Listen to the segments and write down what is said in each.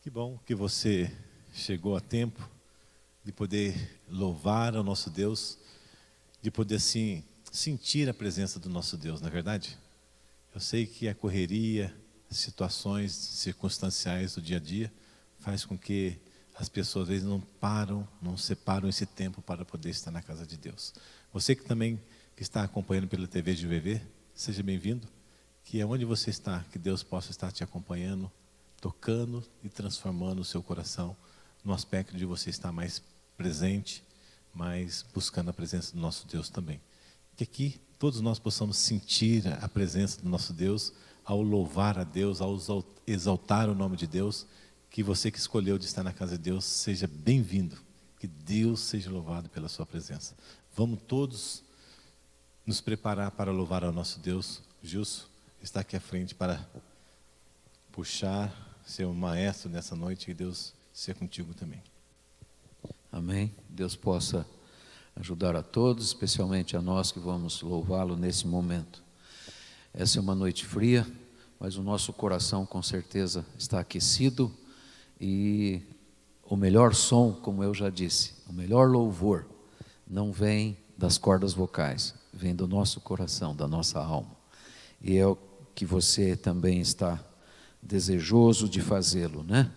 Que bom que você chegou a tempo de poder louvar ao nosso Deus, de poder assim sentir a presença do nosso Deus, não é verdade? Eu sei que a correria, situações circunstanciais do dia a dia faz com que as pessoas às vezes não separam esse tempo para poder estar na casa de Deus. Você que também que está acompanhando pela TV de VV, seja bem-vindo. Que é onde você está, que Deus possa estar te acompanhando, tocando e transformando o seu coração no aspecto de você estar mais presente, mais buscando a presença do nosso Deus também. Que aqui todos nós possamos sentir a presença do nosso Deus ao louvar a Deus, ao exaltar o nome de Deus. Que você que escolheu de estar na casa de Deus seja bem-vindo, que Deus seja louvado pela sua presença. Vamos todos nos preparar para louvar ao nosso Deus. Gilson está aqui à frente para puxar, ser o maestro nessa noite, que Deus seja contigo também. Amém. Deus possa ajudar a todos, especialmente a nós que vamos louvá-lo nesse momento. Essa é uma noite fria, mas o nosso coração com certeza está aquecido e o melhor som, como eu já disse, o melhor louvor não vem das cordas vocais, vem do nosso coração, da nossa alma. E é o que você também está desejoso de fazê-lo, né?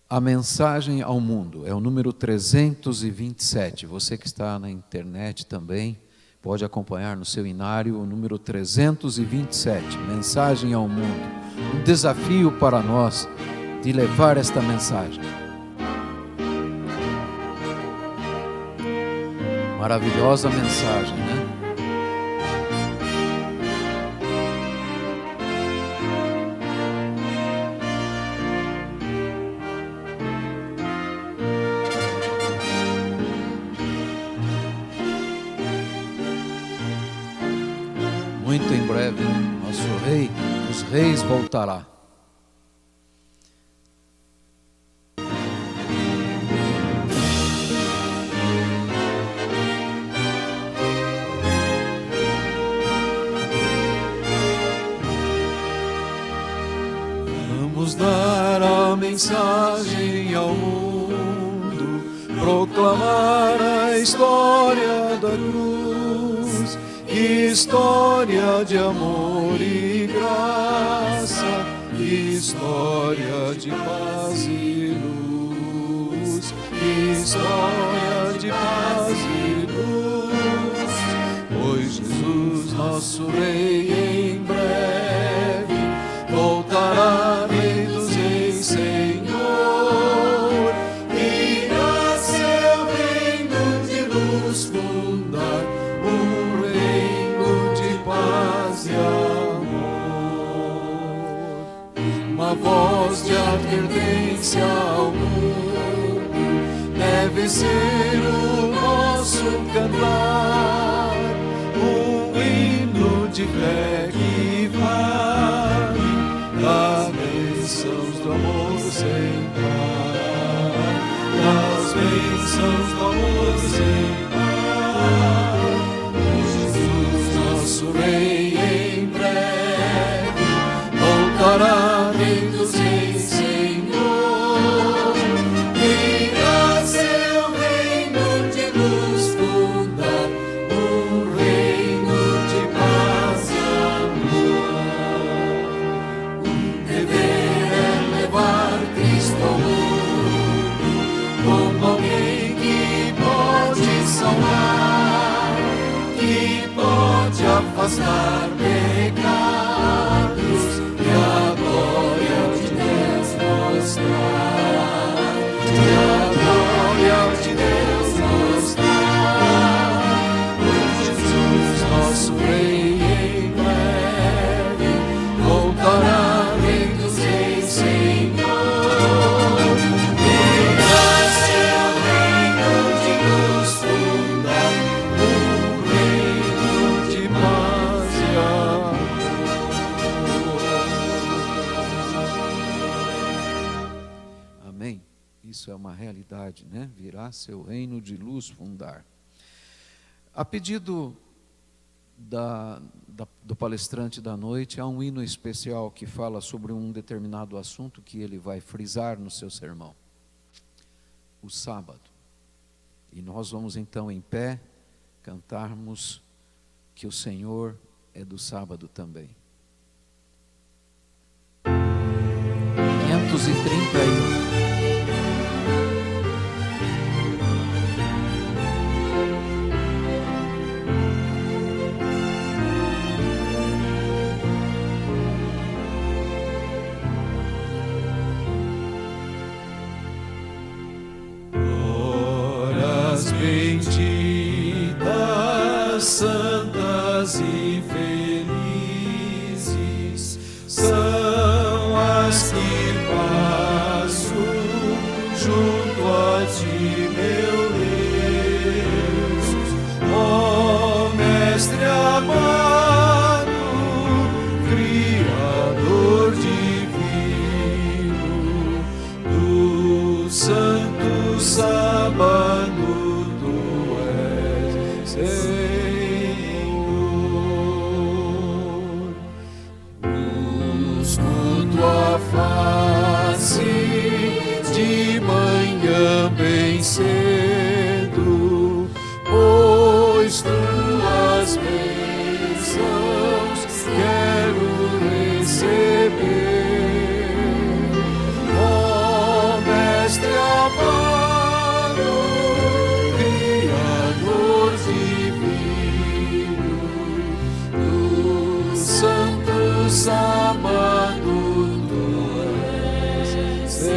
A mensagem ao mundo é o número 327. Você que está na internet também pode acompanhar no seu inário o número 327, mensagem ao mundo. Um desafio para nós de levar esta mensagem. Maravilhosa mensagem, né? Muito em breve, nosso Rei dos Reis voltará. Vamos dar a mensagem ao mundo, proclamar a história da cruz, história de amor e graça, história de paz e luz, história de paz e luz. Pois Jesus, nosso Rei, em breve voltará, Rei dos Reis, Senhor, irá seu reino de luz fundar, um reino de paz e amor. Uma voz de advertência ao mundo deve ser o nosso cantar, um hino de fé que vai das bênçãos do amor sem par, das bênçãos do amor sem par. Jesus, nosso Rei, em breve voltará, Rei dos Reis, Senhor, irá seu reino de luz fundar, um reino de paz e amor. Dever é levar Cristo ao mundo como alguém que pode salvar, que pode afastar pecados e a glória de Deus mostrar, e a glória de Deus mostrar. Pois Jesus, nosso Rei, em breve voltará, Rei dos Reis, Senhor, irá seu reino de luz fundar, um reino de paz e amor. Amém? Isso é uma realidade, né? Virá seu reino de luz fundar. A pedido do palestrante da noite, há um hino especial que fala sobre um determinado assunto que ele vai frisar no seu sermão: o sábado. E nós vamos então em pé cantarmos que o Senhor é do sábado também. 531. Benditas, santas e felizes são as que passam junto a ti, meu Deus. Ó Mestre amado, Criador divino, do santo sábado Senhor, busco tua face de manhã bem cedo, pois tuas bênçãos quero receber. Ó Mestre amado, Criador divino, do santo sábado tu és Senhor.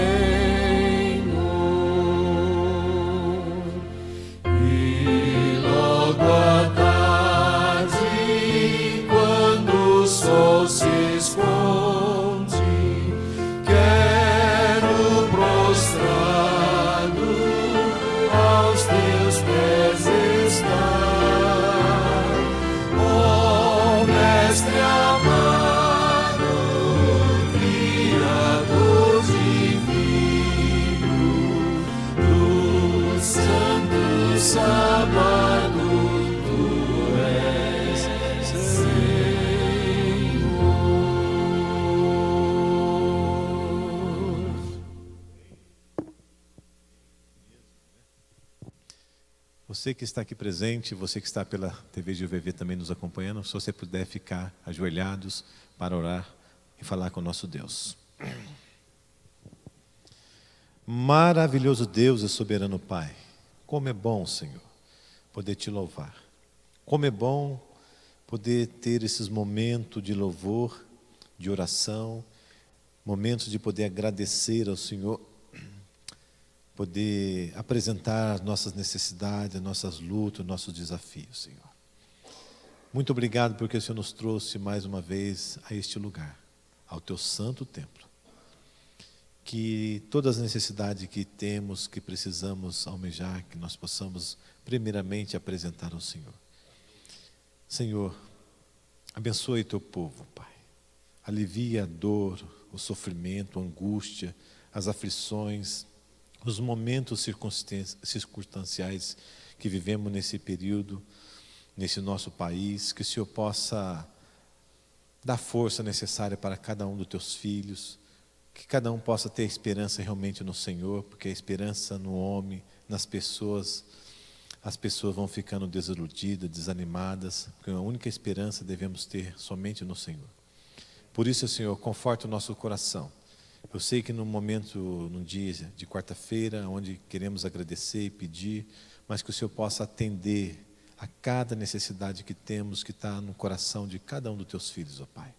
E logo à tarde, quando o sol se esconde, quero prostrado aos teus pés estar. Ó Mestre amado, Criador divino, do santo sábado tu és Senhor. Você que está aqui presente, você que está pela TV de UVV também nos acompanhando, se você puder ficar ajoelhados para orar e falar com o nosso Deus. Maravilhoso Deus e soberano Pai, como é bom, Senhor, poder te louvar. Como é bom poder ter esses momentos de louvor, de oração, momentos de poder agradecer ao Senhor, poder apresentar nossas necessidades, nossas lutas, nossos desafios, Senhor. Muito obrigado porque o Senhor nos trouxe mais uma vez a este lugar, ao teu santo templo. Que todas as necessidades que temos, que precisamos almejar, que nós possamos primeiramente apresentar ao Senhor. Senhor, abençoe teu povo, Pai. Alivia a dor, o sofrimento, a angústia, as aflições, os momentos circunstanciais que vivemos nesse período, nesse nosso país, que o Senhor possa dar força necessária para cada um dos teus filhos, que cada um possa ter esperança realmente no Senhor, porque a esperança no homem, nas pessoas, as pessoas vão ficando desiludidas, desanimadas, porque a única esperança devemos ter somente no Senhor. Por isso, Senhor, conforta o nosso coração. Eu sei que num dia de quarta-feira, onde queremos agradecer e pedir, mas que o Senhor possa atender a cada necessidade que temos, que está no coração de cada um dos teus filhos, ó Pai.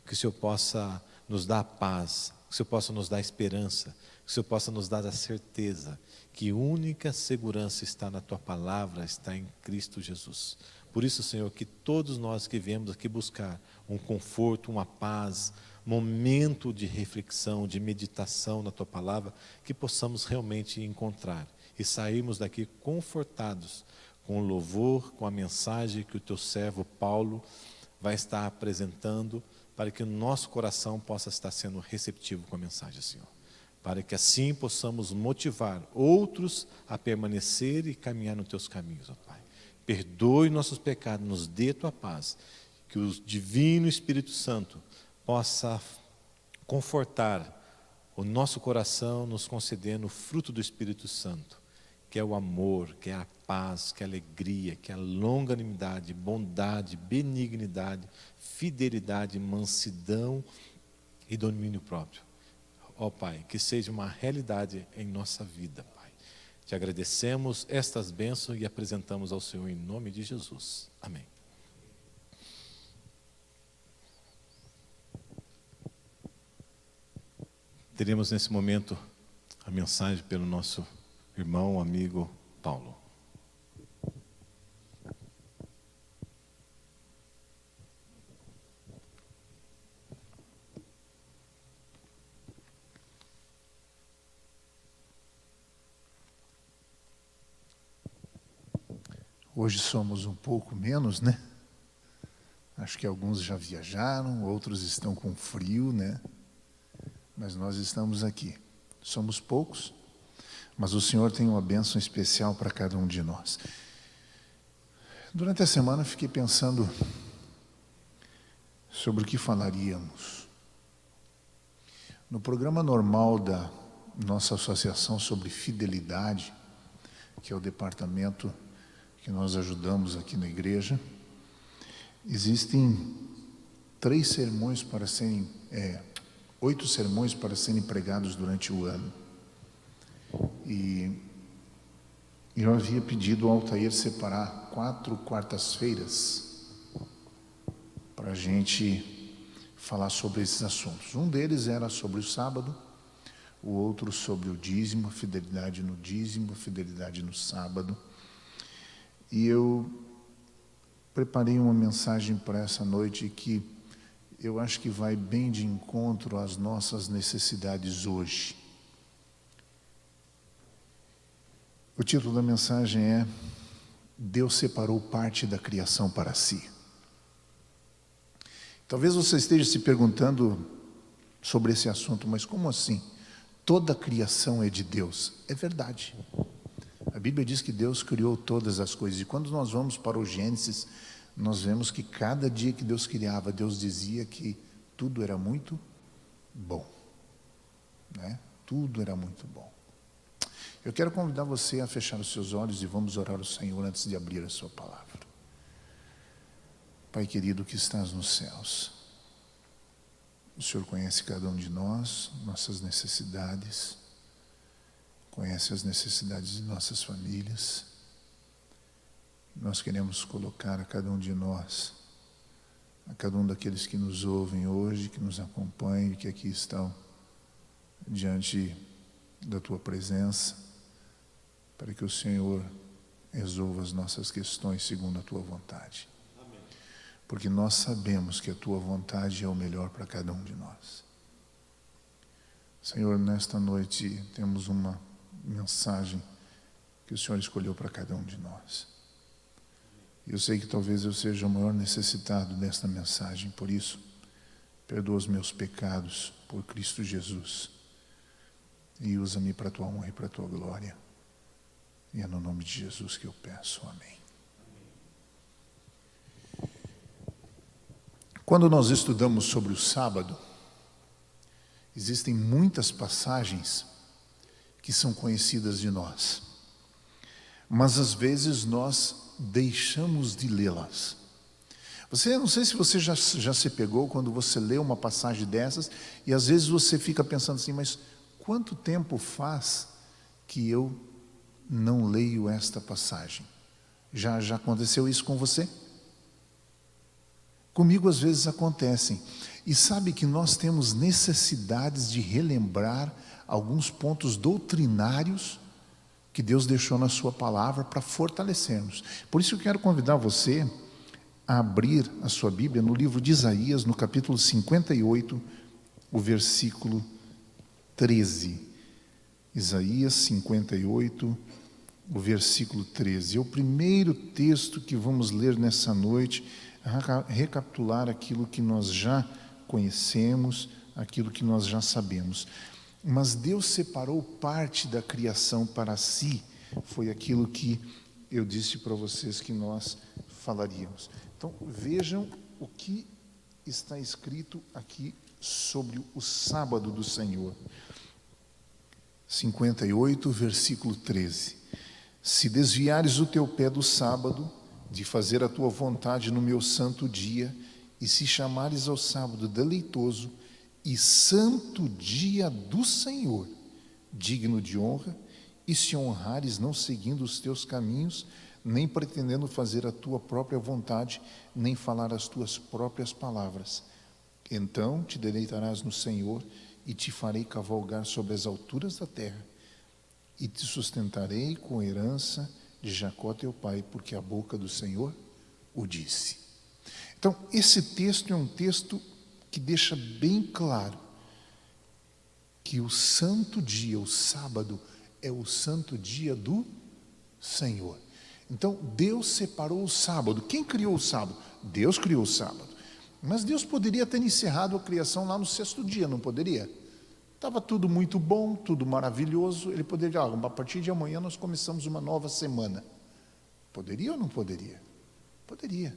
Que o Senhor possa nos dar a paz, que o Senhor possa nos dar a esperança, que o Senhor possa nos dar a certeza que única segurança está na Tua Palavra, está em Cristo Jesus. Por isso, Senhor, que todos nós que viemos aqui buscar um conforto, uma paz, momento de reflexão, de meditação na Tua Palavra, que possamos realmente encontrar e sairmos daqui confortados com o louvor, com a mensagem que o Teu servo Paulo vai estar apresentando, para que o nosso coração possa estar sendo receptivo com a mensagem, Senhor. Para que assim possamos motivar outros a permanecer e caminhar nos Teus caminhos, ó Pai. perdoe nossos pecados, nos dê tua paz, que o divino Espírito Santo possa confortar o nosso coração, nos concedendo o fruto do Espírito Santo, que é o amor, que é a paz, que é a alegria, que é a longanimidade, bondade, benignidade, fidelidade, mansidão e domínio próprio. Ó Pai, que seja uma realidade em nossa vida, Pai. Te agradecemos estas bênçãos e apresentamos ao Senhor em nome de Jesus. Amém. Teremos nesse momento a mensagem pelo nosso irmão, amigo Paulo. Hoje somos um pouco menos, né? Acho que alguns já viajaram, outros estão com frio, né? Mas nós estamos aqui. Somos poucos, mas o Senhor tem uma bênção especial para cada um de nós. Durante a semana fiquei pensando sobre o que falaríamos. No programa normal da nossa associação sobre fidelidade, que é o departamento que nós ajudamos aqui na igreja, existem 8 sermões para serem pregados durante o ano. E eu havia pedido ao Altair separar 4 quartas-feiras para a gente falar sobre esses assuntos. Um deles era sobre o sábado, o outro sobre o dízimo, a fidelidade no dízimo, a fidelidade no sábado. E eu preparei uma mensagem para essa noite que eu acho que vai bem de encontro às nossas necessidades hoje. O título da mensagem é: Deus separou parte da criação para si. Talvez você esteja se perguntando sobre esse assunto, mas como assim? Toda a criação é de Deus. É verdade. A Bíblia diz que Deus criou todas as coisas. E quando nós vamos para o Gênesis, nós vemos que cada dia que Deus criava, Deus dizia que tudo era muito bom, né? Tudo era muito bom. Eu quero convidar você a fechar os seus olhos e vamos orar ao Senhor antes de abrir a sua palavra. Pai querido que estás nos céus, o Senhor conhece cada um de nós, nossas necessidades, conhece as necessidades de nossas famílias. Nós queremos colocar a cada um de nós, a cada um daqueles que nos ouvem hoje, que nos acompanham, que aqui estão diante da Tua presença, para que o Senhor resolva as nossas questões segundo a Tua vontade. Amém. Porque nós sabemos que a Tua vontade é o melhor para cada um de nós. Senhor, nesta noite temos uma mensagem que o Senhor escolheu para cada um de nós. Eu sei que talvez eu seja o maior necessitado desta mensagem, por isso, perdoa os meus pecados por Cristo Jesus e usa-me para a Tua honra e para a Tua glória. E é no nome de Jesus que eu peço. Amém. Quando nós estudamos sobre o sábado, existem muitas passagens que são conhecidas de nós, mas às vezes nós deixamos de lê-las. Não sei se você já se pegou quando você lê uma passagem dessas e às vezes você fica pensando assim, mas quanto tempo faz que eu não leio esta passagem? Já aconteceu isso com você? Comigo às vezes acontecem. E sabe que nós temos necessidades de relembrar alguns pontos doutrinários que Deus deixou na sua palavra para fortalecermos. Por isso eu quero convidar você a abrir a sua Bíblia no livro de Isaías, no capítulo 58, o versículo 13. Isaías 58, o versículo 13. É o primeiro texto que vamos ler nessa noite, recapitular aquilo que nós já conhecemos, aquilo que nós já sabemos. Mas Deus separou parte da criação para si, foi aquilo que eu disse para vocês que nós falaríamos. Então, vejam o que está escrito aqui sobre o sábado do Senhor. 58, versículo 13. Se desviares o teu pé do sábado, de fazer a tua vontade no meu santo dia, e se chamares ao sábado deleitoso e santo dia do Senhor, digno de honra, e se honrares não seguindo os teus caminhos, nem pretendendo fazer a tua própria vontade, nem falar as tuas próprias palavras, então te deleitarás no Senhor e te farei cavalgar sobre as alturas da terra, e te sustentarei com herança de Jacó teu pai, porque a boca do Senhor o disse. Então, esse texto é um texto que deixa bem claro que o santo dia, o sábado, é o santo dia do Senhor. Então, Deus separou o sábado. Quem criou o sábado? Deus criou o sábado. Mas Deus poderia ter encerrado a criação lá no sexto dia, não poderia? Estava tudo muito bom, tudo maravilhoso. Ele poderia dizer, a partir de amanhã nós começamos uma nova semana. Poderia ou não poderia? Poderia.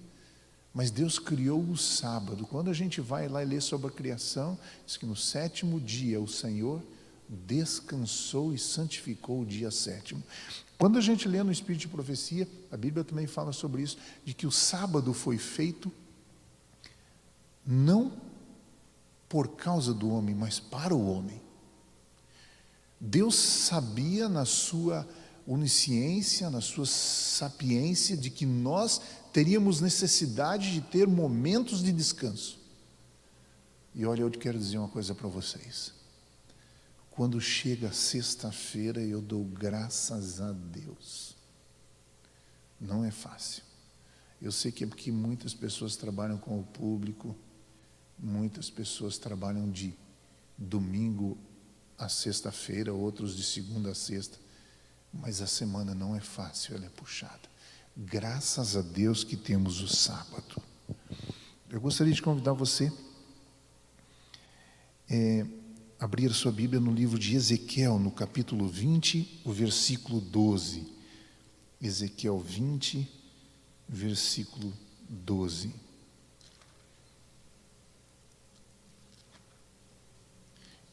Mas Deus criou o sábado. Quando a gente vai lá e lê sobre a criação, diz que no sétimo dia o Senhor descansou e santificou o dia sétimo. Quando a gente lê no Espírito de Profecia, a Bíblia também fala sobre isso, de que o sábado foi feito não por causa do homem, mas para o homem. Deus sabia na sua onisciência, na sua sapiência, de que nós teríamos necessidade de ter momentos de descanso. E olha, eu quero dizer uma coisa para vocês. Quando chega sexta-feira, eu dou graças a Deus. Não é fácil. Eu sei que é porque muitas pessoas trabalham com o público, muitas pessoas trabalham de domingo a sexta-feira, outros de segunda a sexta, mas a semana não é fácil, ela é puxada. Graças a Deus que temos o sábado. Eu gostaria de convidar você a abrir a sua Bíblia no livro de Ezequiel, no capítulo 20, o versículo 12. Ezequiel 20, versículo 12.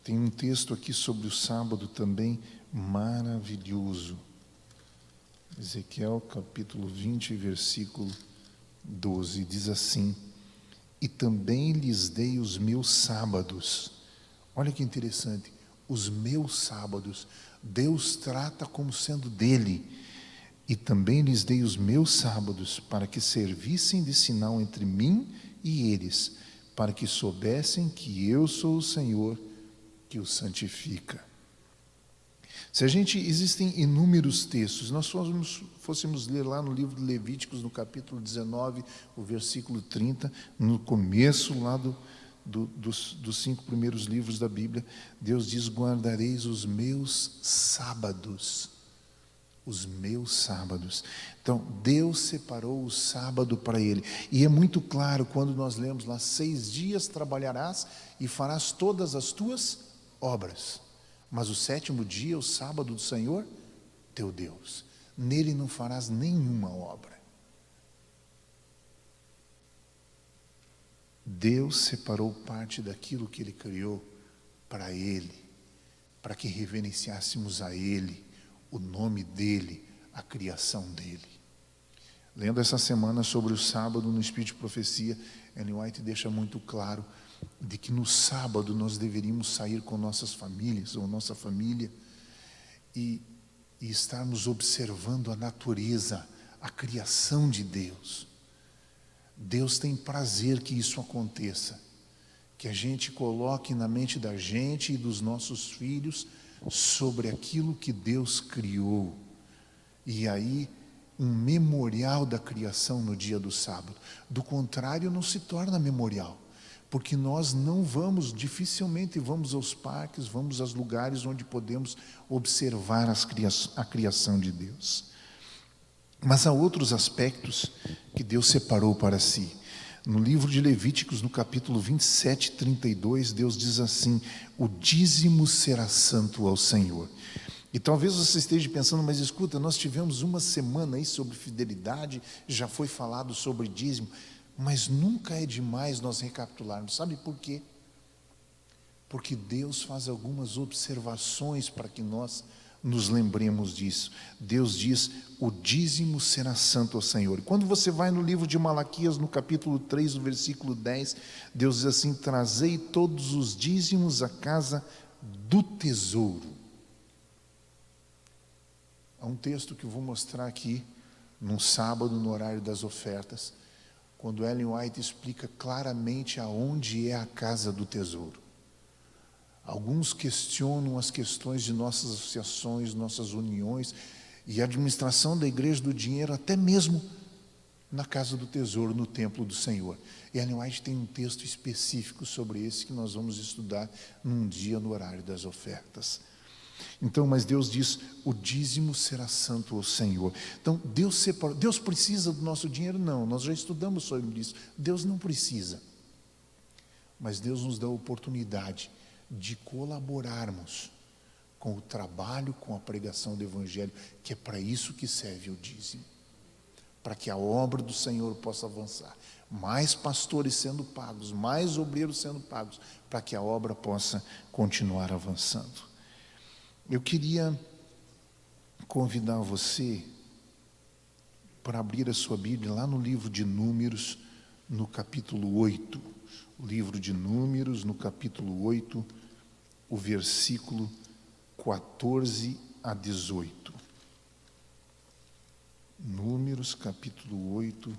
Tem um texto aqui sobre o sábado também maravilhoso. Ezequiel capítulo 20, versículo 12, diz assim: e também lhes dei os meus sábados. Olha que interessante, os meus sábados. Deus trata como sendo dele. E também lhes dei os meus sábados, para que servissem de sinal entre mim e eles, para que soubessem que eu sou o Senhor, que o santifica. Existem inúmeros textos, nós fôssemos ler lá no livro de Levíticos, no capítulo 19, o versículo 30, no começo lá dos 5 primeiros livros da Bíblia, Deus diz: guardareis os meus sábados. Os meus sábados. Então, Deus separou o sábado para ele. E é muito claro quando nós lemos lá: 6 dias trabalharás e farás todas as tuas obras. Mas o 7º dia, o sábado do Senhor, teu Deus. Nele não farás nenhuma obra. Deus separou parte daquilo que Ele criou para Ele, para que reverenciássemos a Ele, o nome dEle, a criação dEle. Lendo essa semana sobre o sábado no Espírito de Profecia, Ellen White deixa muito claro de que no sábado nós deveríamos sair com nossas famílias, ou nossa família, e estarmos observando a natureza, a criação de Deus. Deus tem prazer que isso aconteça, que a gente coloque na mente da gente e dos nossos filhos sobre aquilo que Deus criou. E aí, um memorial da criação no dia do sábado. Do contrário, não se torna memorial. Porque nós dificilmente vamos aos parques, vamos aos lugares onde podemos observar a criação de Deus. Mas há outros aspectos que Deus separou para si. No livro de Levíticos, no capítulo 27, 32, Deus diz assim: o dízimo será santo ao Senhor. E talvez você esteja pensando, mas escuta, nós tivemos uma semana aí sobre fidelidade, já foi falado sobre dízimo, mas nunca é demais nós recapitularmos. Sabe por quê? Porque Deus faz algumas observações para que nós nos lembremos disso. Deus diz: o dízimo será santo ao Senhor. E quando você vai no livro de Malaquias, no capítulo 3, no versículo 10, Deus diz assim: trazei todos os dízimos à casa do tesouro. Há um texto que eu vou mostrar aqui, num sábado, no horário das ofertas, quando Ellen White explica claramente aonde é a casa do tesouro. Alguns questionam as questões de nossas associações, nossas uniões e a administração da igreja do dinheiro, até mesmo na casa do tesouro, no templo do Senhor. E Ellen White tem um texto específico sobre esse que nós vamos estudar num dia no horário das ofertas. Então, mas Deus diz: o dízimo será santo ao Senhor. Então, Deus precisa do nosso dinheiro? Não, nós já estudamos sobre isso. Deus não precisa. Mas Deus nos dá a oportunidade de colaborarmos com o trabalho, com a pregação do Evangelho, que é para isso que serve o dízimo, para que a obra do Senhor possa avançar, mais pastores sendo pagos, mais obreiros sendo pagos, para que a obra possa continuar avançando. Eu queria convidar você para abrir a sua Bíblia lá no livro de Números, no capítulo 8. O livro de Números, no capítulo 8, o versículo 14 a 18. Números, capítulo 8,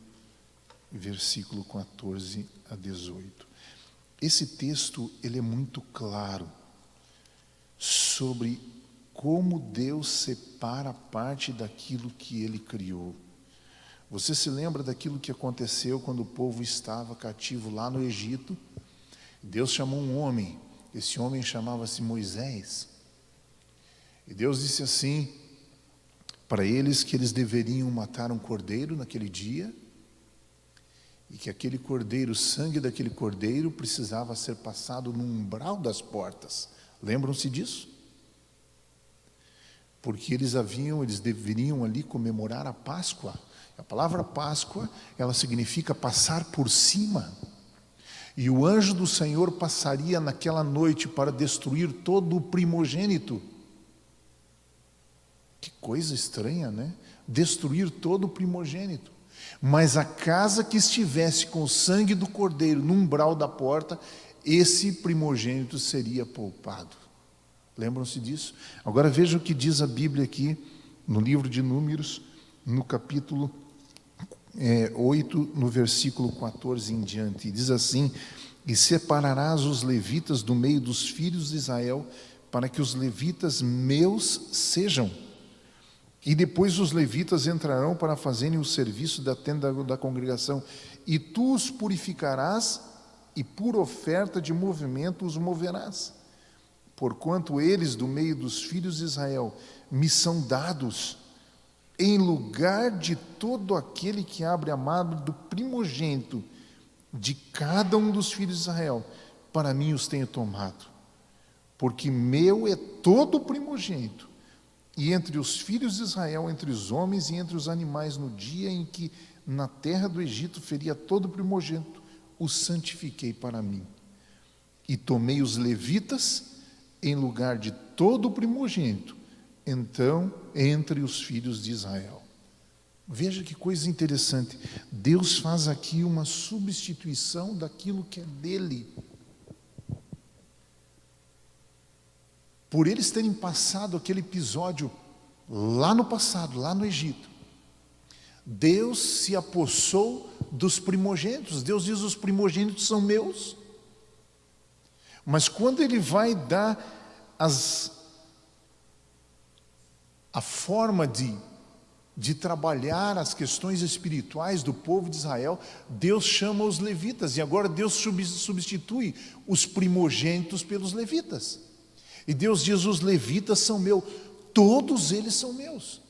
versículo 14 a 18. Esse texto, ele é muito claro sobre como Deus separa parte daquilo que Ele criou. Você se lembra daquilo que aconteceu quando o povo estava cativo lá no Egito? Deus chamou um homem, esse homem chamava-se Moisés. E Deus disse assim para eles que eles deveriam matar um cordeiro naquele dia, e que aquele cordeiro, o sangue daquele cordeiro precisava ser passado no umbral das portas. Lembram-se disso? Porque eles deveriam ali comemorar a Páscoa. A palavra Páscoa, ela significa passar por cima. E o anjo do Senhor passaria naquela noite para destruir todo o primogênito. Que coisa estranha, né? Destruir todo o primogênito. Mas a casa que estivesse com o sangue do cordeiro no umbral da porta, esse primogênito seria poupado. Lembram-se disso? Agora veja o que diz a Bíblia aqui, no livro de Números, no capítulo 8, no versículo 14 em diante. Diz assim: e separarás os levitas do meio dos filhos de Israel, para que os levitas meus sejam. E depois os levitas entrarão para fazerem o serviço da tenda da congregação, e tu os purificarás, e por oferta de movimento os moverás. Porquanto eles, do meio dos filhos de Israel, me são dados, em lugar de todo aquele que abre a madre do primogênito de cada um dos filhos de Israel, para mim os tenho tomado. Porque meu é todo o primogênito, e entre os filhos de Israel, entre os homens e entre os animais, no dia em que na terra do Egito feria todo o primogênito, o santifiquei para mim. E tomei os levitas em lugar de todo o primogênito, então, entre os filhos de Israel. Veja que coisa interessante. Deus faz aqui uma substituição daquilo que é dele. Por eles terem passado aquele episódio lá no passado, lá no Egito, Deus se apossou dos primogênitos. Deus diz: os primogênitos são meus. Mas quando Ele vai dar a forma de trabalhar as questões espirituais do povo de Israel, Deus chama os levitas, e agora Deus substitui os primogênitos pelos levitas. E Deus diz: os levitas são meus, todos eles são meus.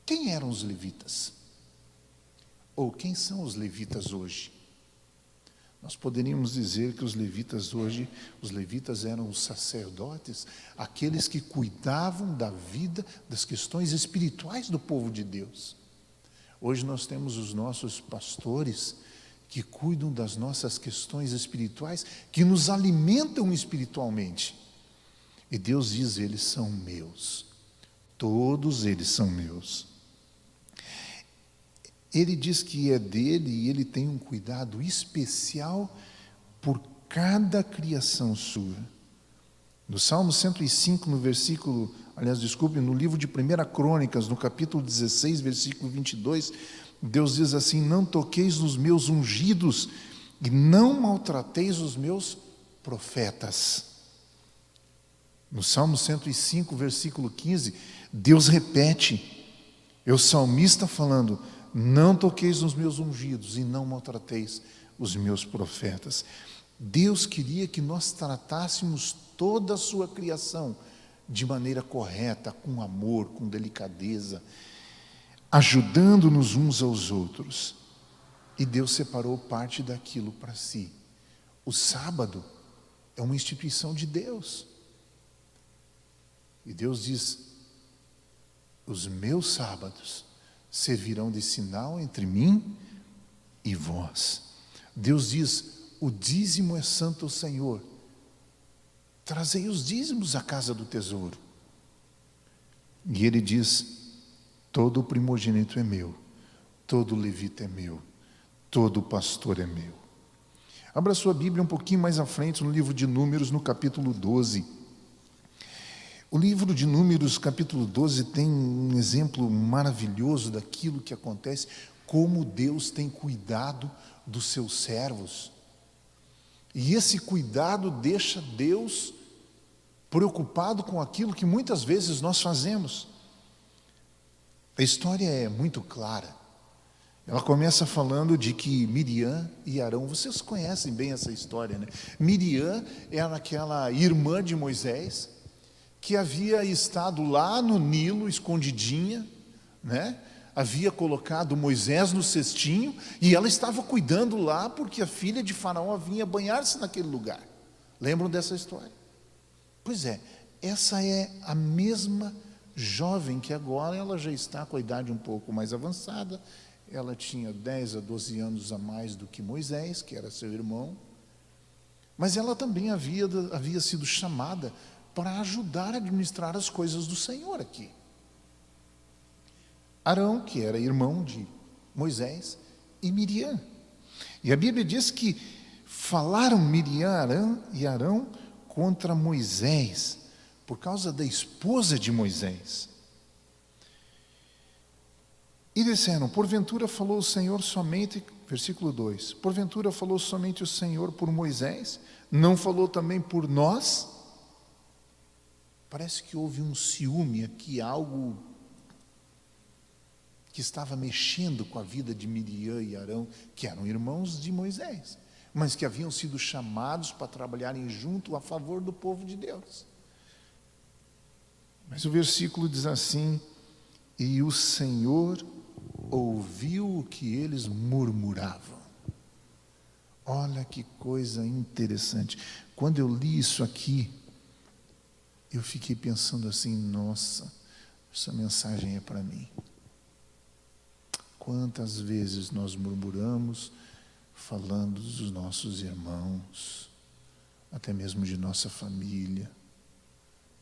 Quem eram os levitas? Ou quem são os levitas hoje? Nós poderíamos dizer que os levitas hoje, os levitas eram os sacerdotes, aqueles que cuidavam da vida, das questões espirituais do povo de Deus. Hoje nós temos os nossos pastores que cuidam das nossas questões espirituais, que nos alimentam espiritualmente. E Deus diz: eles são meus, todos eles são meus. Ele diz que é dele e ele tem um cuidado especial por cada criação sua. No Salmo 105, no livro de 1 Crônicas, no capítulo 16, versículo 22, Deus diz assim: não toqueis nos meus ungidos e não maltrateis os meus profetas. No Salmo 105, versículo 15, Deus repete, é o salmista falando: não toqueis nos meus ungidos e não maltrateis os meus profetas. Deus queria que nós tratássemos toda a sua criação de maneira correta, com amor, com delicadeza, ajudando-nos uns aos outros. E Deus separou parte daquilo para si. O sábado é uma instituição de Deus. E Deus diz: os meus sábados servirão de sinal entre mim e vós. Deus diz: o dízimo é santo ao Senhor. Trazei os dízimos à casa do tesouro. E ele diz: todo primogênito é meu, todo levita é meu, todo pastor é meu. Abra sua Bíblia um pouquinho mais à frente, no livro de Números, no capítulo 12. O livro de Números, capítulo 12, tem um exemplo maravilhoso daquilo que acontece, como Deus tem cuidado dos seus servos. E esse cuidado deixa Deus preocupado com aquilo que muitas vezes nós fazemos. A história é muito clara. Ela começa falando de que Miriam e Arão, vocês conhecem bem essa história, né? Miriam era aquela irmã de Moisés, que havia estado lá no Nilo, escondidinha, né? Havia colocado Moisés no cestinho, e ela estava cuidando lá, porque a filha de Faraó vinha banhar-se naquele lugar. Lembram dessa história? Pois é, essa é a mesma jovem que agora ela já está com a idade um pouco mais avançada. Ela tinha 10 a 12 anos a mais do que Moisés, que era seu irmão, mas ela também havia sido chamada para ajudar a administrar as coisas do Senhor aqui. Arão, que era irmão de Moisés, e Miriam. E a Bíblia diz que falaram Miriam e Arão contra Moisés, por causa da esposa de Moisés. E disseram: porventura falou o Senhor somente, versículo 2, porventura falou somente o Senhor por Moisés, não falou também por nós? Parece que houve um ciúme aqui, algo que estava mexendo com a vida de Miriam e Arão, que eram irmãos de Moisés, mas que haviam sido chamados para trabalharem junto a favor do povo de Deus. Mas o versículo diz assim: e o Senhor ouviu o que eles murmuravam. Olha que coisa interessante. Quando eu li isso aqui, eu fiquei pensando assim: nossa, essa mensagem é para mim. Quantas vezes nós murmuramos, falando dos nossos irmãos, até mesmo de nossa família,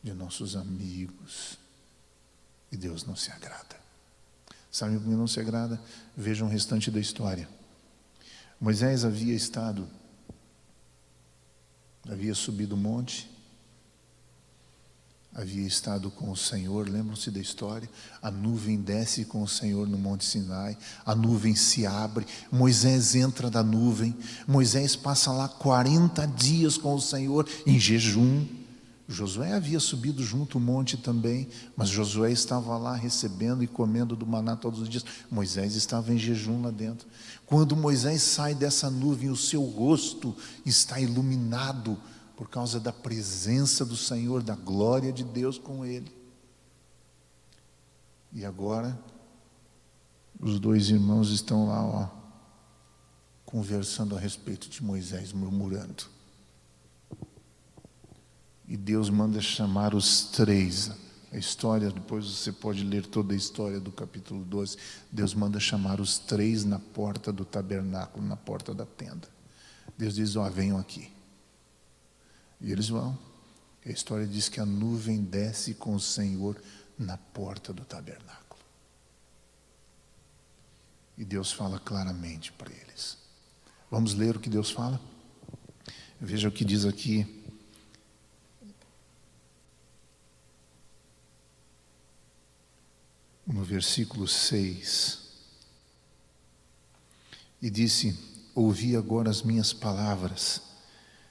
de nossos amigos, e Deus não se agrada. Sabe por que não se agrada? Vejam o restante da história. Moisés havia subido o monte, havia estado com o Senhor. Lembram-se da história? A nuvem desce com o Senhor no Monte Sinai, a nuvem se abre, Moisés entra da nuvem, Moisés passa lá 40 dias com o Senhor em jejum. Josué havia subido junto ao monte também, mas Josué estava lá recebendo e comendo do maná todos os dias. Moisés estava em jejum lá dentro. Quando Moisés sai dessa nuvem, o seu rosto está iluminado por causa da presença do Senhor, da glória de Deus com ele. E agora, os dois irmãos estão lá, conversando a respeito de Moisés, murmurando. E Deus manda chamar os 3. A história, depois você pode ler toda a história do capítulo 12. Deus manda chamar os 3 na porta do tabernáculo, na porta da tenda. Deus diz: ó, venham aqui. E eles vão. A história diz que a nuvem desce com o Senhor na porta do tabernáculo. E Deus fala claramente para eles. Vamos ler o que Deus fala? Veja o que diz aqui. No versículo 6. E disse: ouvi agora as minhas palavras.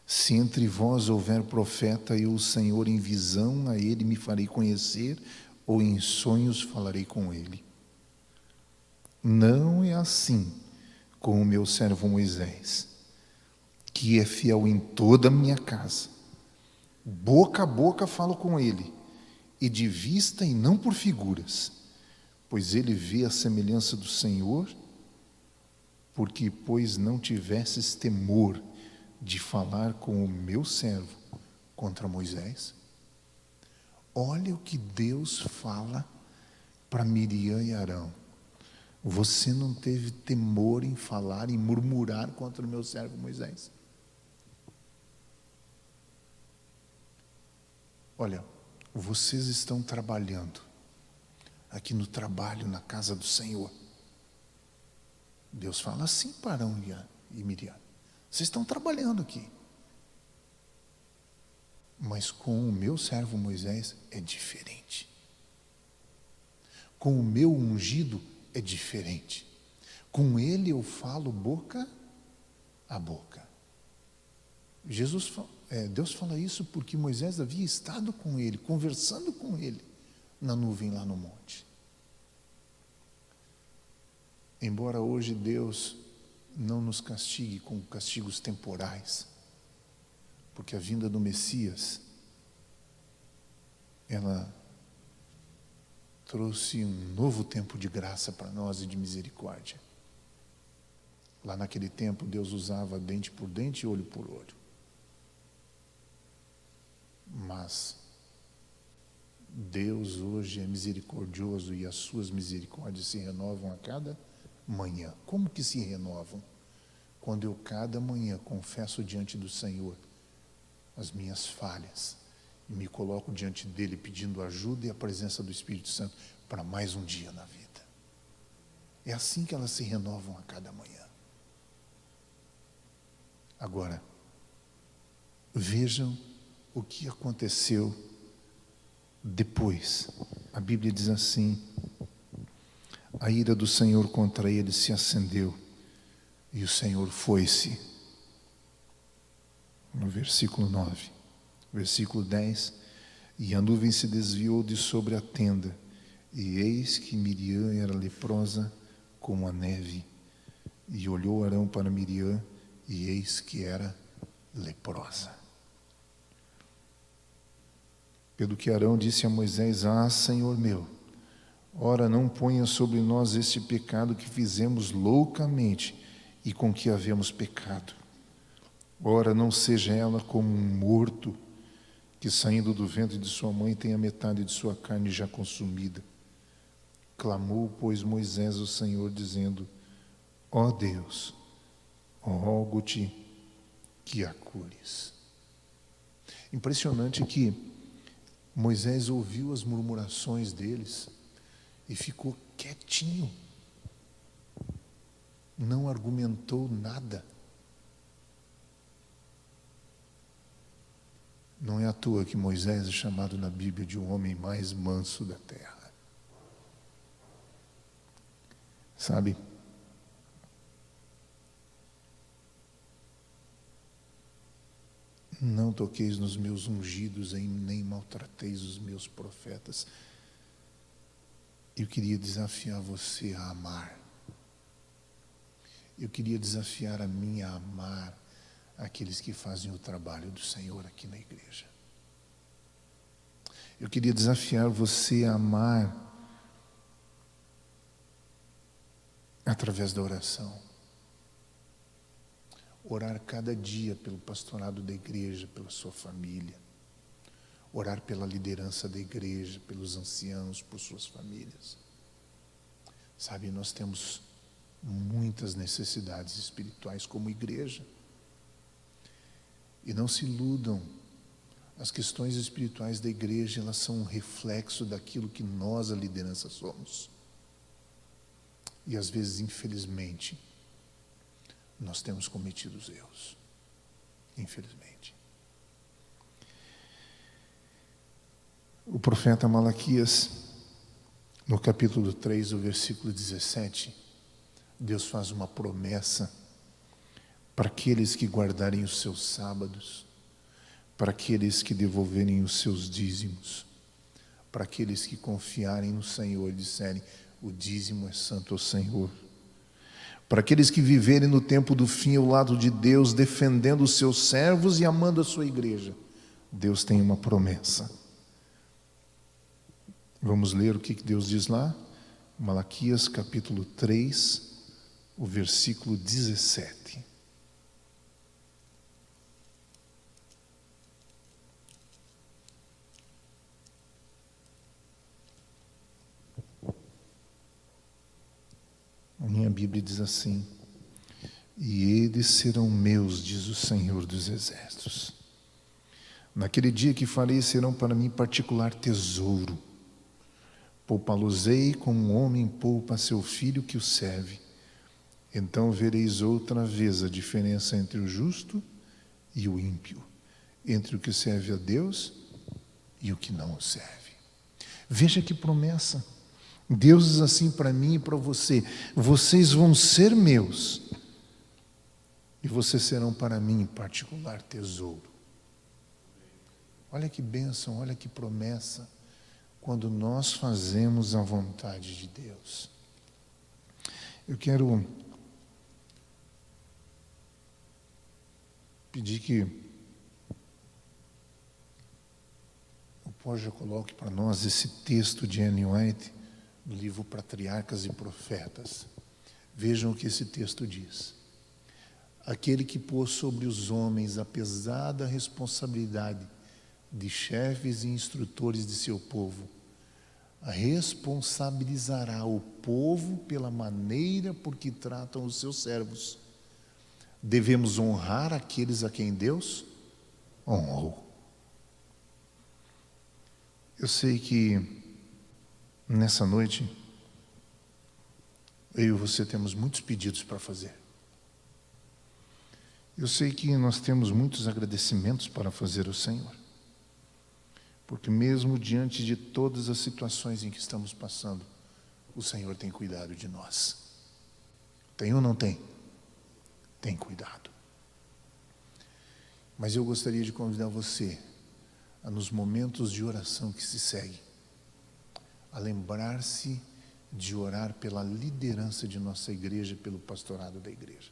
Se entre vós houver profeta, eu, o Senhor, em visão a ele me farei conhecer, ou em sonhos falarei com ele. Não é assim com o meu servo Moisés, que é fiel em toda a minha casa. Boca a boca falo com ele, e de vista e não por figuras, pois ele vê a semelhança do Senhor, porque, pois, não tivesses temor de falar com o meu servo contra Moisés. Olha o que Deus fala para Miriam e Arão. Você não teve temor em falar e murmurar contra o meu servo Moisés? Olha, vocês estão trabalhando aqui no trabalho, na casa do Senhor. Deus fala assim para Arão e Miriam: vocês estão trabalhando aqui, mas com o meu servo Moisés é diferente. Com o meu ungido é diferente. Com ele eu falo boca a boca. Deus fala isso porque Moisés havia estado com ele, conversando com ele na nuvem lá no monte. Embora hoje Deus não nos castigue com castigos temporais, porque a vinda do Messias, ela trouxe um novo tempo de graça para nós e de misericórdia. Lá naquele tempo Deus usava dente por dente e olho por olho. Mas Deus hoje é misericordioso e as suas misericórdias se renovam a cada manhã. Como que se renovam? Quando eu cada manhã confesso diante do Senhor as minhas falhas e me coloco diante dele pedindo ajuda e a presença do Espírito Santo para mais um dia na vida. É assim que elas se renovam a cada manhã. Agora, vejam o que aconteceu depois. A Bíblia diz assim: a ira do Senhor contra ele se acendeu e o Senhor foi-se. No versículo 9. Versículo 10. E a nuvem se desviou de sobre a tenda, e eis que Miriam era leprosa como a neve. E olhou Arão para Miriam, e eis que era leprosa. Pelo que Arão disse a Moisés: ah, Senhor meu, ora não ponha sobre nós este pecado que fizemos loucamente e com que havemos pecado. Ora não seja ela como um morto que, saindo do ventre de sua mãe, tem a metade de sua carne já consumida. Clamou, pois, Moisés ao Senhor, dizendo: ó Deus, rogo-te que a cures. Impressionante que Moisés ouviu as murmurações deles e ficou quietinho. Não argumentou nada. Não é à toa que Moisés é chamado na Bíblia de o homem mais manso da terra. Sabe? Não toqueis nos meus ungidos, nem maltrateis os meus profetas. Eu queria desafiar você a amar. Eu queria desafiar a mim a amar aqueles que fazem o trabalho do Senhor aqui na igreja. Eu queria desafiar você a amar através da oração. orar cada dia pelo pastorado da igreja, pela sua família, orar pela liderança da igreja, pelos anciãos, por suas famílias. Sabe, nós temos muitas necessidades espirituais como igreja. E não se iludam, as questões espirituais da igreja, elas são um reflexo daquilo que nós, a liderança, somos. E às vezes, infelizmente, nós temos cometido os erros. Infelizmente. O profeta Malaquias, no capítulo 3, o versículo 17, Deus faz uma promessa para aqueles que guardarem os seus sábados, para aqueles que devolverem os seus dízimos, para aqueles que confiarem no Senhor e disserem: o dízimo é santo ao Senhor. Para aqueles que viverem no tempo do fim ao lado de Deus, defendendo os seus servos e amando a sua igreja, Deus tem uma promessa. Vamos ler o que Deus diz lá? Malaquias capítulo 3, o versículo 17. A minha Bíblia diz assim: e eles serão meus, diz o Senhor dos Exércitos. Naquele dia que farei, serão para mim particular tesouro. Poupá-los-ei como um homem poupa seu filho que o serve. Então vereis outra vez a diferença entre o justo e o ímpio, entre o que serve a Deus e o que não o serve. Veja que promessa. Deus diz assim para mim e para você: vocês vão ser meus, e vocês serão para mim em particular tesouro. Olha que bênção, olha que promessa, quando nós fazemos a vontade de Deus. Eu quero pedir que o Pós já coloque para nós esse texto de Ellen White, do livro Patriarcas e Profetas. Vejam o que esse texto diz: aquele que pôs sobre os homens a pesada responsabilidade de chefes e instrutores de seu povo, responsabilizará o povo pela maneira por que tratam os seus servos. Devemos honrar aqueles a quem Deus honrou. Eu sei que nessa noite, eu e você temos muitos pedidos para fazer. Eu sei que nós temos muitos agradecimentos para fazer ao Senhor, porque mesmo diante de todas as situações em que estamos passando, o Senhor tem cuidado de nós. Tem ou não tem? Tem cuidado. Mas eu gostaria de convidar você a, nos momentos de oração que se seguem, a lembrar-se de orar pela liderança de nossa igreja, pelo pastorado da igreja.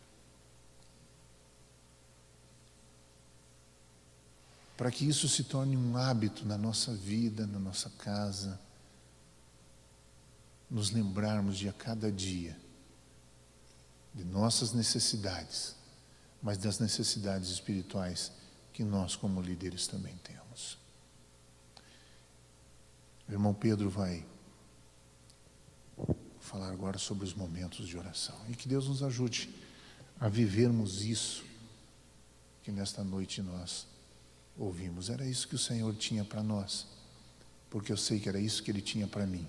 Para que isso se torne um hábito na nossa vida, na nossa casa, nos lembrarmos de a cada dia de nossas necessidades, mas das necessidades espirituais que nós como líderes também temos. O irmão Pedro vai falar agora sobre os momentos de oração, e que Deus nos ajude a vivermos isso que nesta noite nós ouvimos. Era isso que o Senhor tinha para nós, porque eu sei que era isso que Ele tinha para mim.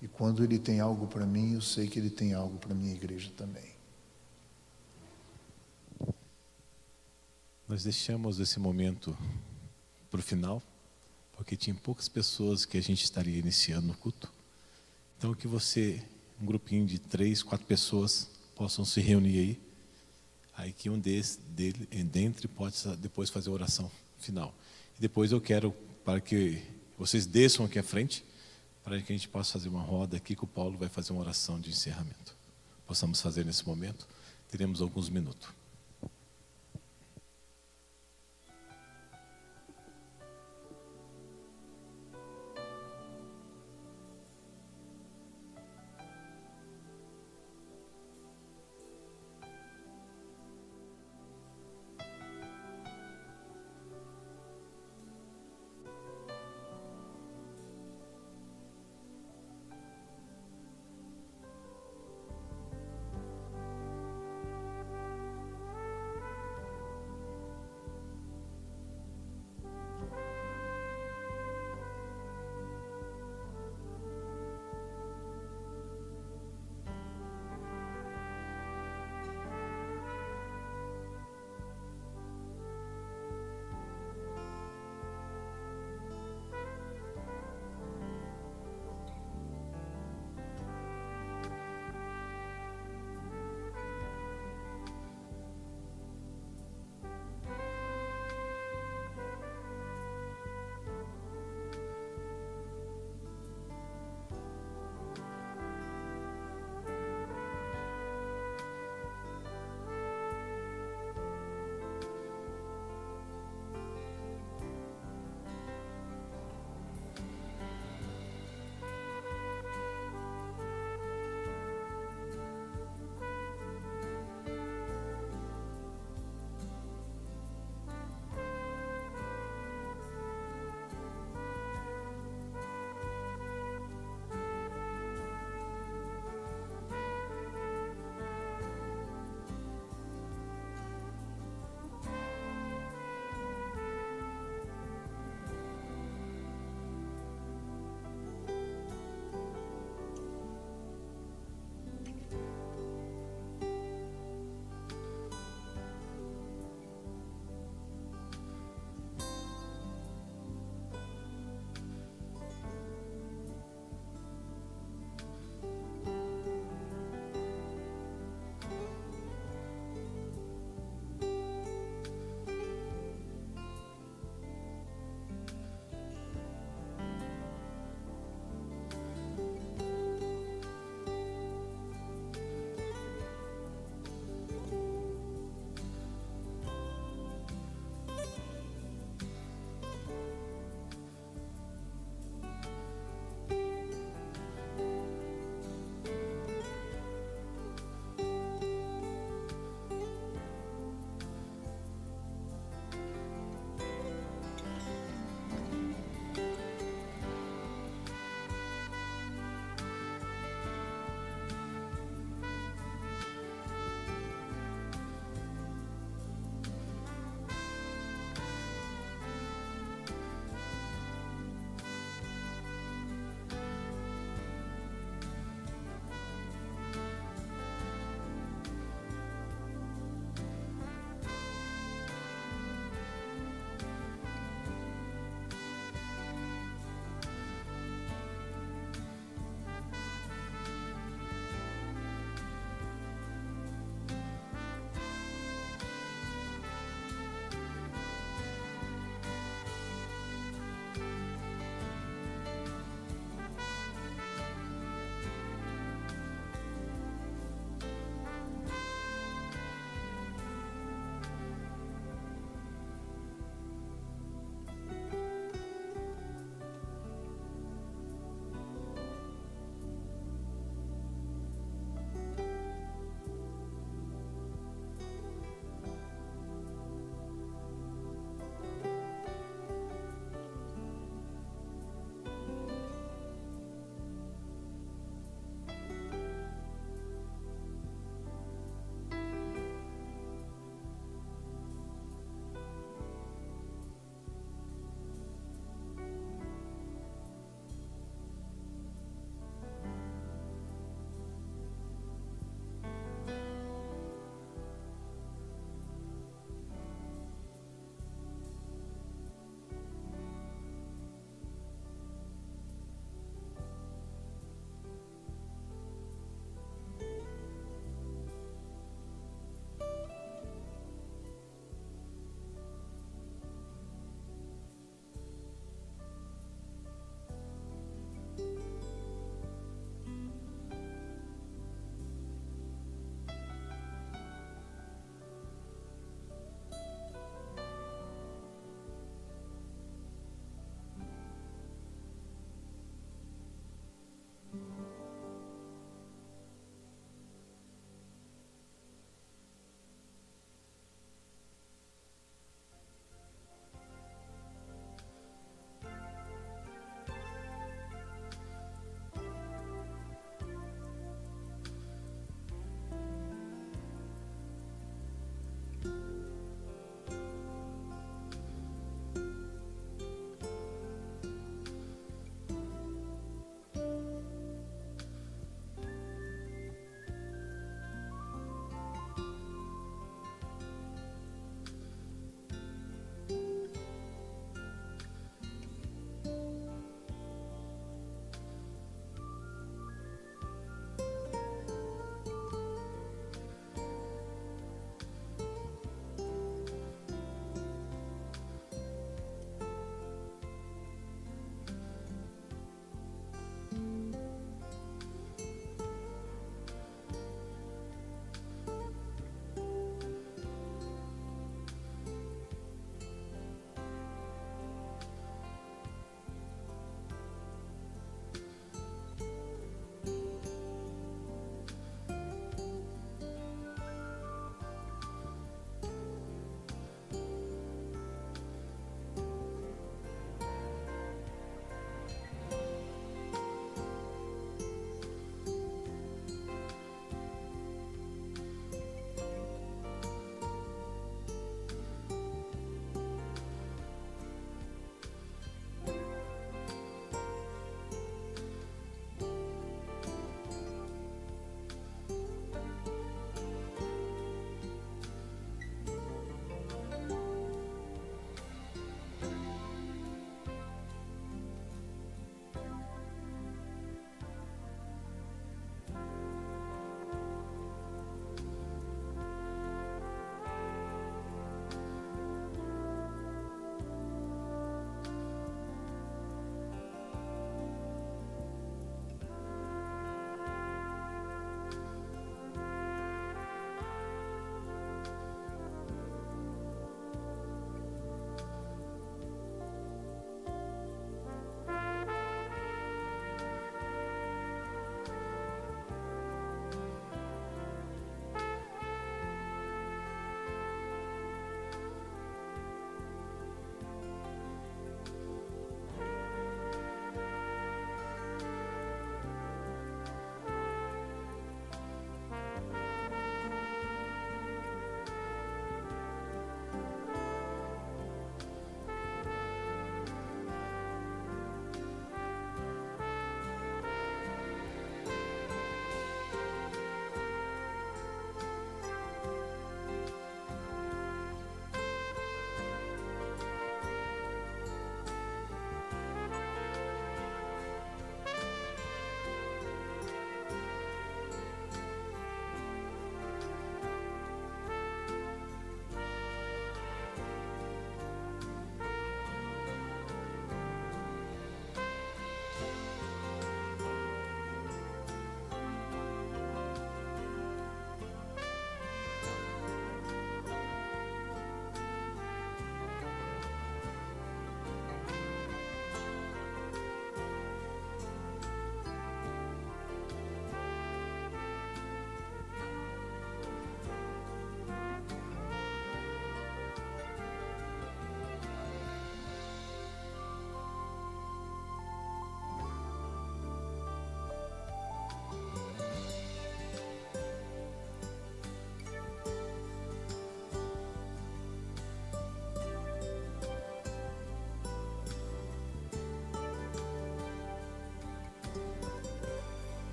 E quando Ele tem algo para mim, eu sei que Ele tem algo para a minha igreja também. Nós deixamos esse momento para o final, porque tinha poucas pessoas que a gente estaria iniciando no culto. Então que você, um grupinho de 3, 4 pessoas, possam se reunir aí que um dentre pode depois fazer a oração final. E depois eu quero para que vocês desçam aqui à frente, para que a gente possa fazer uma roda aqui, que o Paulo vai fazer uma oração de encerramento. Possamos fazer nesse momento, teremos alguns minutos.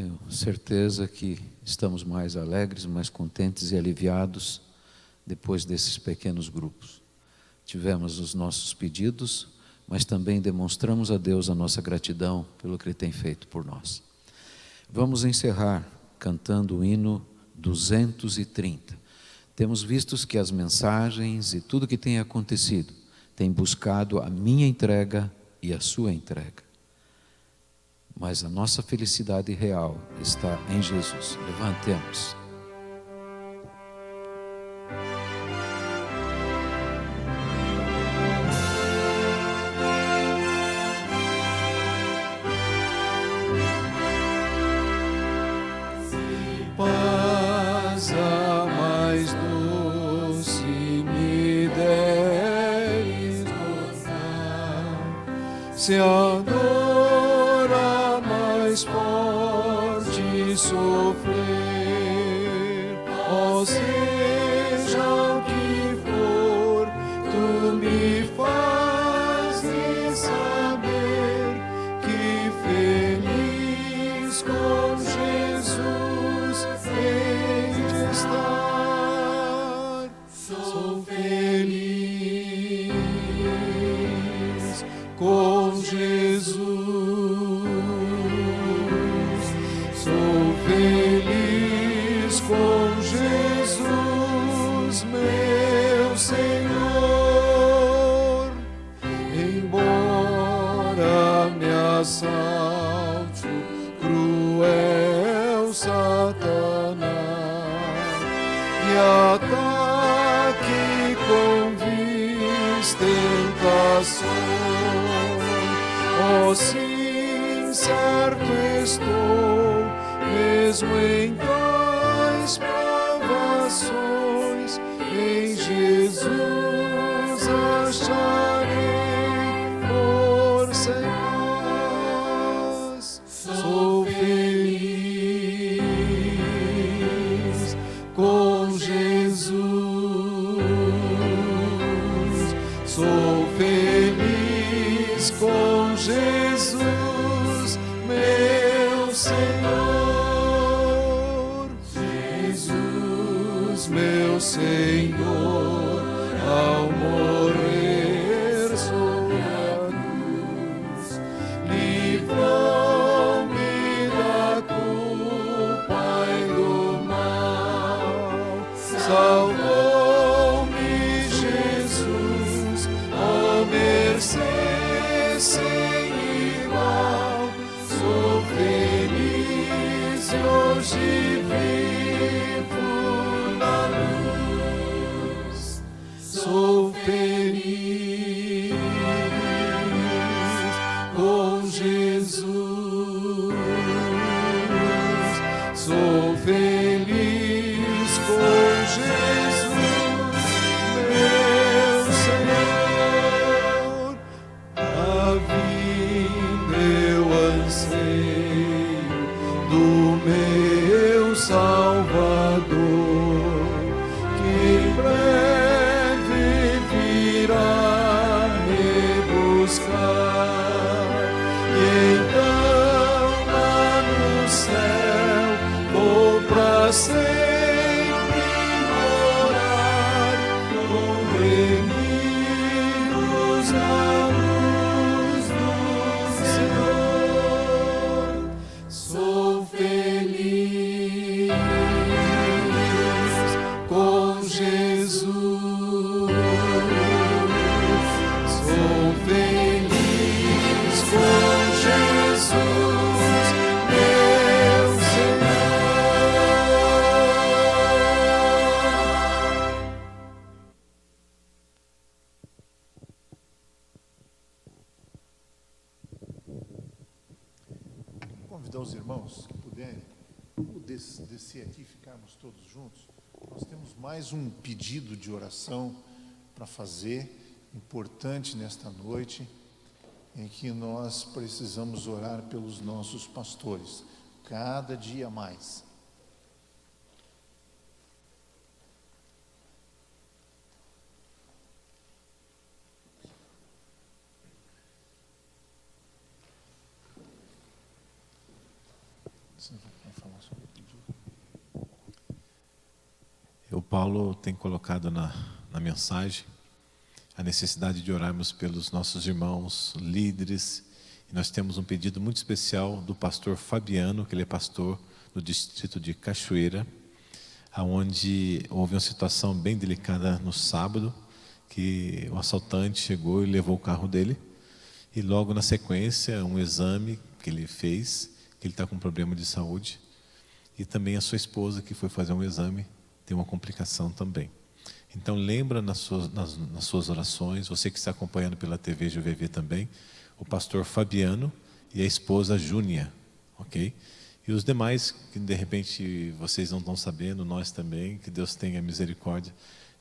Tenho certeza que estamos mais alegres, mais contentes e aliviados depois desses pequenos grupos. Tivemos os nossos pedidos, mas também demonstramos a Deus a nossa gratidão pelo que Ele tem feito por nós. Vamos encerrar cantando o hino 230. Temos visto que as mensagens e tudo que tem acontecido tem buscado a minha entrega e a sua entrega. Mas a nossa felicidade real está em Jesus. Levantemos. Paz a mais doce me deres gozar, se a dor a mais forte sofrer, ó seja o que for, tu me fazes saber que feliz com Jesus hei de estar. Sou feliz com Jesus. Sou feliz com Jesus, meu Senhor. Embora me assalte o cruel Satanás e ataque com vis tentações, oh sim, certo estou, mesmo em tais provações, em Jesus acharei força e paz. Sou feliz com Jesus. Sou feliz com Jesus, meu Senhor. Jesus, meu Senhor, ao morrer sobre a cruz, livrou-me da culpa e do mal, salvou-me Jesus, ó mercê sem igual. Sou feliz e hoje vivo na luz. Sou feliz com Jesus. Sou feliz com Jesus, meu Senhor. A vida eu anseio do meu Salvador, que em breve virá me buscar. E então lá no céu vou pra sempre morar, com remidos na luz do Senhor. Sou feliz com Jesus. Sou feliz com Jesus, meu Senhor. Convidar os irmãos que puderem, descer aqui e ficarmos todos juntos. Nós temos mais um pedido de oração para fazer, importante nesta noite, em que nós precisamos orar pelos nossos pastores, cada dia mais. O Paulo tem colocado na mensagem a necessidade de orarmos pelos nossos irmãos líderes. E nós temos um pedido muito especial do pastor Fabiano, que ele é pastor do distrito de Cachoeira, onde houve uma situação bem delicada no sábado, que o assaltante chegou e levou o carro dele. E logo na sequência, um exame que ele fez, que ele está com problema de saúde. E também a sua esposa, que foi fazer um exame, tem uma complicação também. Então lembra nas suas orações, você que está acompanhando pela TV GVV também, o pastor Fabiano e a esposa Júnia, ok? E os demais, que de repente vocês não estão sabendo, nós também, que Deus tenha misericórdia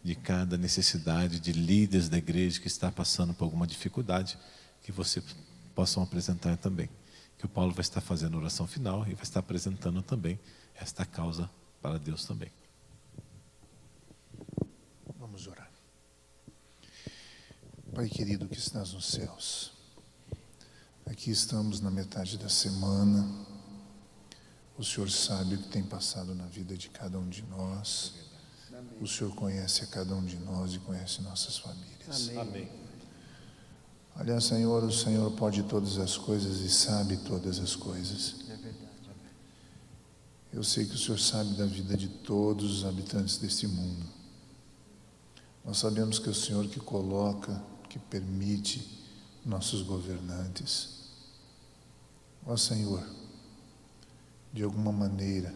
de cada necessidade de líderes da igreja que está passando por alguma dificuldade, que você possam apresentar também. Que o Paulo vai estar fazendo a oração final e vai estar apresentando também esta causa para Deus também. Vamos orar. Pai querido que estás nos céus, aqui estamos na metade da semana. O Senhor sabe o que tem passado na vida de cada um de nós. O Senhor conhece a cada um de nós e conhece nossas famílias. Amém. Olha, Senhor, o Senhor pode todas as coisas e sabe todas as coisas. Eu sei que o Senhor sabe da vida de todos os habitantes deste mundo. Nós sabemos que é o Senhor que coloca, que permite nossos governantes. Ó Senhor, de alguma maneira,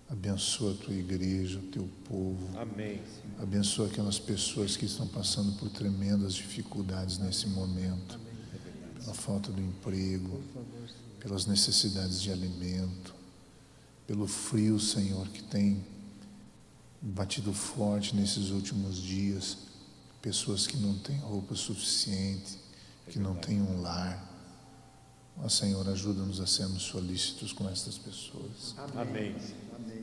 abençoa a tua igreja, o teu povo. Amém. Abençoa aquelas pessoas que estão passando por tremendas dificuldades nesse momento. Pela falta do emprego, pelas necessidades de alimento, pelo frio, Senhor, que tem batido forte nesses últimos dias. Pessoas que não têm roupa suficiente, que não têm um lar. Ó Senhor, ajuda-nos a sermos solícitos com estas pessoas. Amém.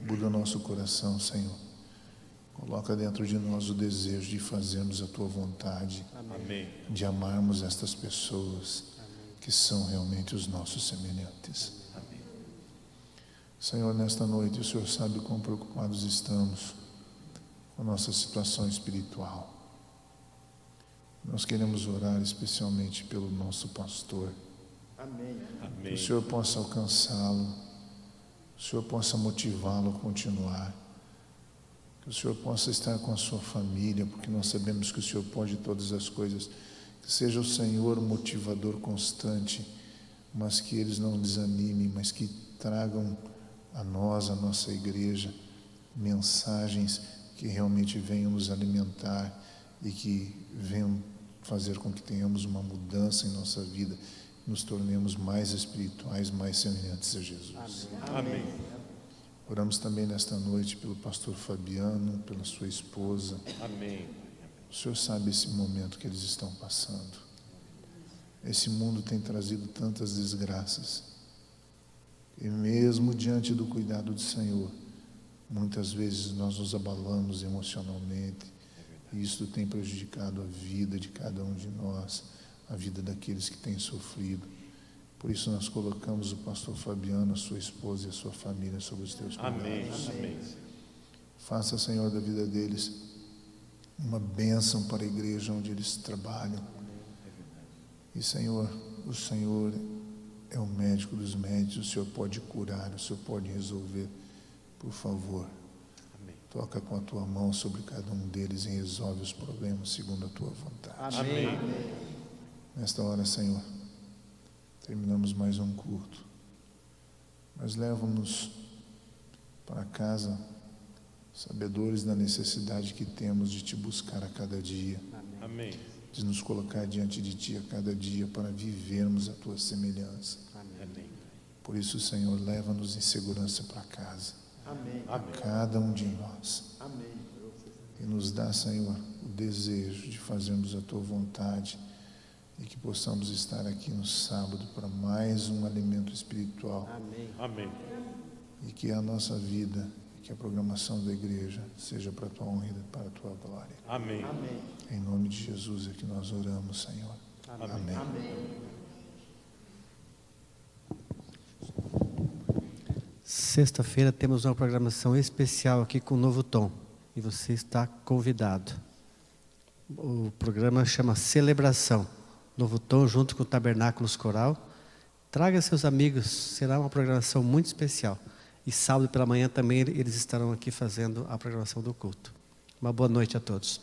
Muda o nosso coração, Senhor. Coloca dentro de nós o desejo de fazermos a Tua vontade. Amém. De amarmos estas pessoas que são realmente os nossos semelhantes. Amém. Senhor, nesta noite o Senhor sabe quão preocupados estamos com a nossa situação espiritual. Nós queremos orar especialmente pelo nosso pastor. Amém. Que o Senhor possa alcançá-lo, o Senhor possa motivá-lo a continuar, que o Senhor possa estar com a sua família, porque nós sabemos que o Senhor pode todas as coisas. Que seja o Senhor o motivador constante, mas que eles não desanimem, mas que tragam a nós, a nossa igreja, mensagens que realmente venham nos alimentar e que venham fazer com que tenhamos uma mudança em nossa vida, nos tornemos mais espirituais, mais semelhantes a Jesus. Amém. Oramos também nesta noite pelo pastor Fabiano, pela sua esposa. Amém. O Senhor sabe esse momento que eles estão passando. Esse mundo tem trazido tantas desgraças. E mesmo diante do cuidado do Senhor, muitas vezes nós nos abalamos emocionalmente. E isso tem prejudicado a vida de cada um de nós, a vida daqueles que têm sofrido. Por isso nós colocamos o pastor Fabiano, a sua esposa e a sua família sobre os teus cuidados. Amém. Faça, Senhor, da vida deles uma bênção para a igreja onde eles trabalham. E, Senhor, o Senhor é o médico dos médicos, o Senhor pode curar, o Senhor pode resolver. Por favor, toca com a tua mão sobre cada um deles e resolve os problemas segundo a tua vontade. Amém. Nesta hora, Senhor, terminamos mais um culto, mas leva-nos para casa, sabedores da necessidade que temos de Te buscar a cada dia. Amém. De nos colocar diante de Ti a cada dia para vivermos a Tua semelhança. Amém. Por isso, Senhor, leva-nos em segurança para casa. A Amém. cada um de nós. E nos dá, Senhor, o desejo de fazermos a Tua vontade e que possamos estar aqui no sábado para mais um alimento espiritual. Amém. E que a nossa vida, que a programação da igreja seja para a Tua honra e para a Tua glória. Amém. Em nome de Jesus é que nós oramos, Senhor. Amém. Sexta-feira temos uma programação especial aqui com o Novo Tom. E você está convidado. O programa chama Celebração. Novo Tom junto com o Tabernáculos Coral. Traga seus amigos, será uma programação muito especial. E sábado pela manhã também eles estarão aqui fazendo a programação do culto. Uma boa noite a todos.